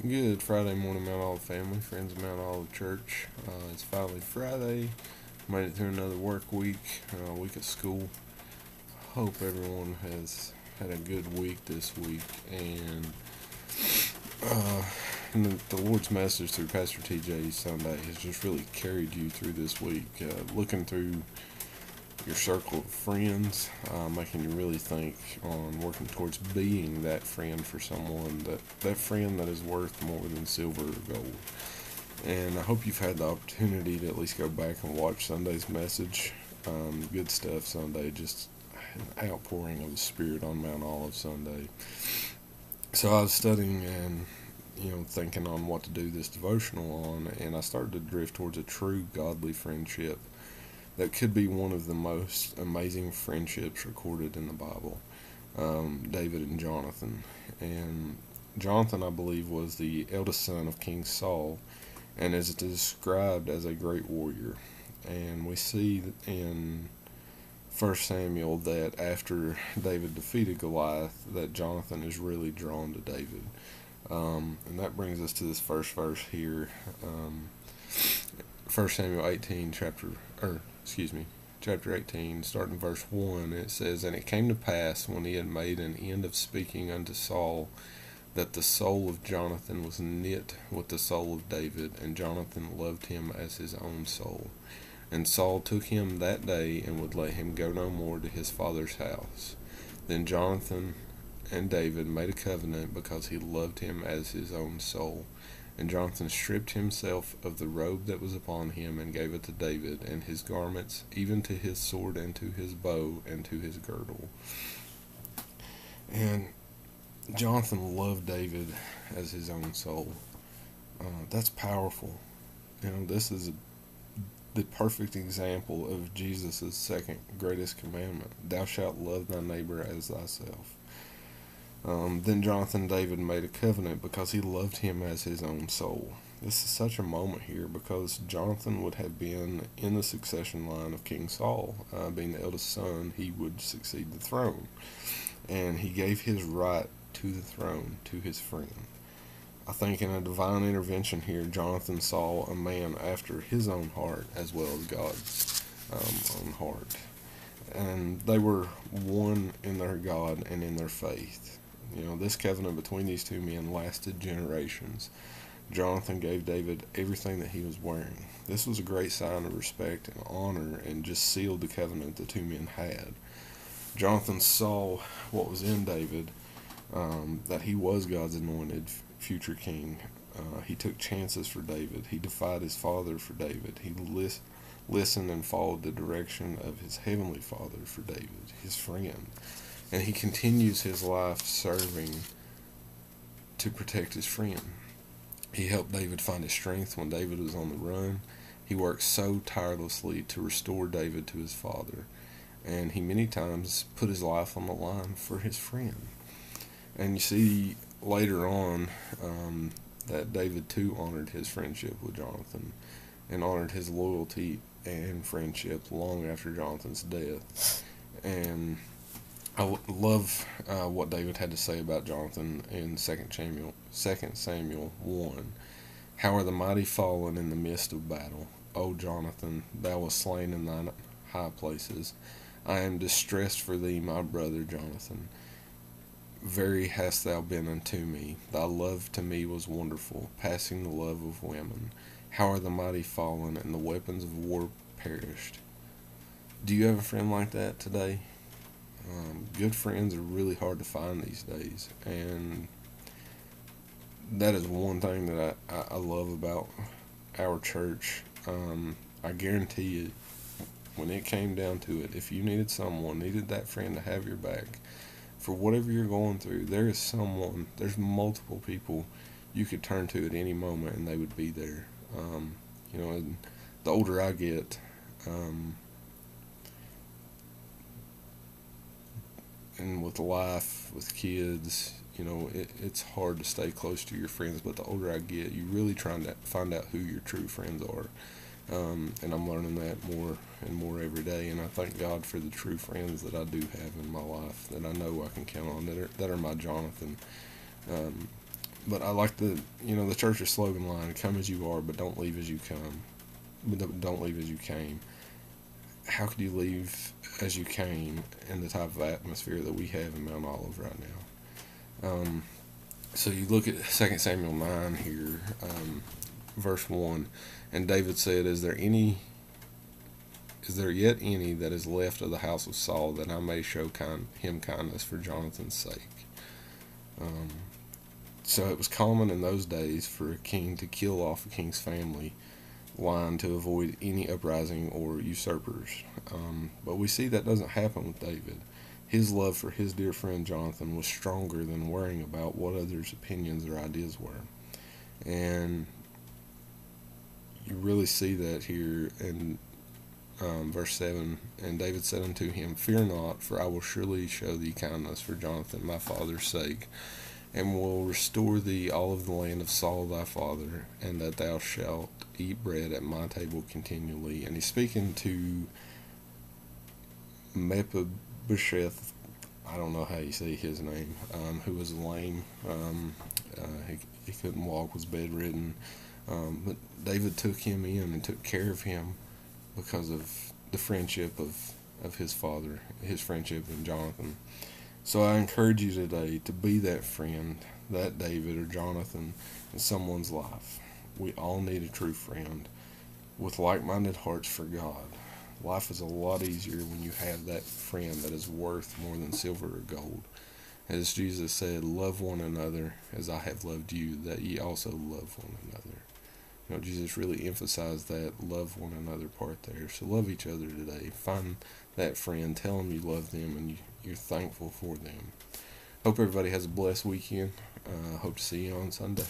Good Friday morning, Mount Olive family, friends of Mount Olive Church. It's finally Friday. Made it through another work week, week of school. Hope everyone has had a good week this week. Uh, and the Lord's message through Pastor TJ Sunday has just really carried you through this week. Looking through your circle of friends, making you really think on working towards being that friend for someone, that friend that is worth more than silver or gold. And I hope you've had the opportunity to at least go back and watch Sunday's message. Good stuff Sunday, just an outpouring of the Spirit on Mount Olive Sunday. So I was studying and thinking on what to do this devotional on, and I started to drift towards a true godly friendship that could be one of the most amazing friendships recorded in the Bible. David and Jonathan. And Jonathan, I believe, was the eldest son of King Saul and is described as a great warrior. And we see in 1 Samuel that after David defeated Goliath, that Jonathan is really drawn to David. And that brings us to this first verse here. 1 Samuel 18, chapter 18, starting verse 1, it says, "And it came to pass, when he had made an end of speaking unto Saul, that the soul of Jonathan was knit with the soul of David, and Jonathan loved him as his own soul. And Saul took him that day, and would let him go no more to his father's house. Then Jonathan and David made a covenant, because he loved him as his own soul. And Jonathan stripped himself of the robe that was upon him, and gave it to David, and his garments, even to his sword, and to his bow, and to his girdle." And Jonathan loved David as his own soul. That's powerful. This is the perfect example of Jesus' second greatest commandment: "Thou shalt love thy neighbor as thyself." Then Jonathan and David made a covenant, because he loved him as his own soul. This is such a moment here, because Jonathan would have been in the succession line of King Saul. Being the eldest son, he would succeed the throne. And he gave his right to the throne to his friend. I think in a divine intervention here, Jonathan saw a man after his own heart as well as God's own heart. And they were one in their God and in their faith. This covenant between these two men lasted generations. Jonathan gave David everything that he was wearing. This was a great sign of respect and honor, and just sealed the covenant the two men had. Jonathan saw what was in David, that he was God's anointed future king. He took chances for David. He defied his father for David. He listened and followed the direction of his heavenly Father for David, his friend. And he continues his life serving to protect his friend. He helped David find his strength when David was on the run. He worked so tirelessly to restore David to his father. And he many times put his life on the line for his friend. And you see later on that David too honored his friendship with Jonathan, and honored his loyalty and friendship long after Jonathan's death. And I love what David had to say about Jonathan in 2 Samuel 1. "How are the mighty fallen in the midst of battle? O Jonathan, thou wast slain in thine high places. I am distressed for thee, my brother Jonathan. Very hast thou been unto me. Thy love to me was wonderful, passing the love of women. How are the mighty fallen, and the weapons of war perished?" Do you have a friend like that today? Good friends are really hard to find these days, and that is one thing that I love about our church. I guarantee you, when it came down to it, if you needed that friend to have your back for whatever you're going through, there's multiple people you could turn to at any moment, and they would be there. And the older I get, and with life, with kids, it's hard to stay close to your friends. But the older I get, you really trying to find out who your true friends are. And I'm learning that more and more every day. And I thank God for the true friends that I do have in my life, that I know I can count on, that are my Jonathan. But I like the church's slogan line: "Come as you are, but don't leave as you come. But don't leave as you came." How could you leave as you came in the type of atmosphere that we have in Mount Olive right now? So you look at 2 Samuel 9 here, verse 1, and David said, Is there yet any that is left of the house of Saul, that I may show him kindness for Jonathan's sake? Um, so it was common in those days for a king to kill off a king's family line to avoid any uprising or usurpers. But we see that doesn't happen with David. His love for his dear friend Jonathan was stronger than worrying about what others' opinions or ideas were. And you really see that here in verse 7. And David said unto him, Fear not, for I will surely show thee kindness for Jonathan my father's sake, and will restore thee all of the land of Saul thy father, and that thou shalt eat bread at my table continually. And he's speaking to Mephibosheth, I don't know how you say his name, who was lame. He couldn't walk, was bedridden. But David took him in and took care of him because of the friendship of his father, his friendship with Jonathan. So I encourage you today to be that friend, that David or Jonathan in someone's life. We all need a true friend with like-minded hearts for God. Life is a lot easier when you have that friend that is worth more than silver or gold. As Jesus said, love one another as I have loved you, that ye also love one another. Jesus really emphasized that love one another part there. So love each other today. Find that friend. Tell them you love them and you're thankful for them. Hope everybody has a blessed weekend. Hope to see you on Sunday.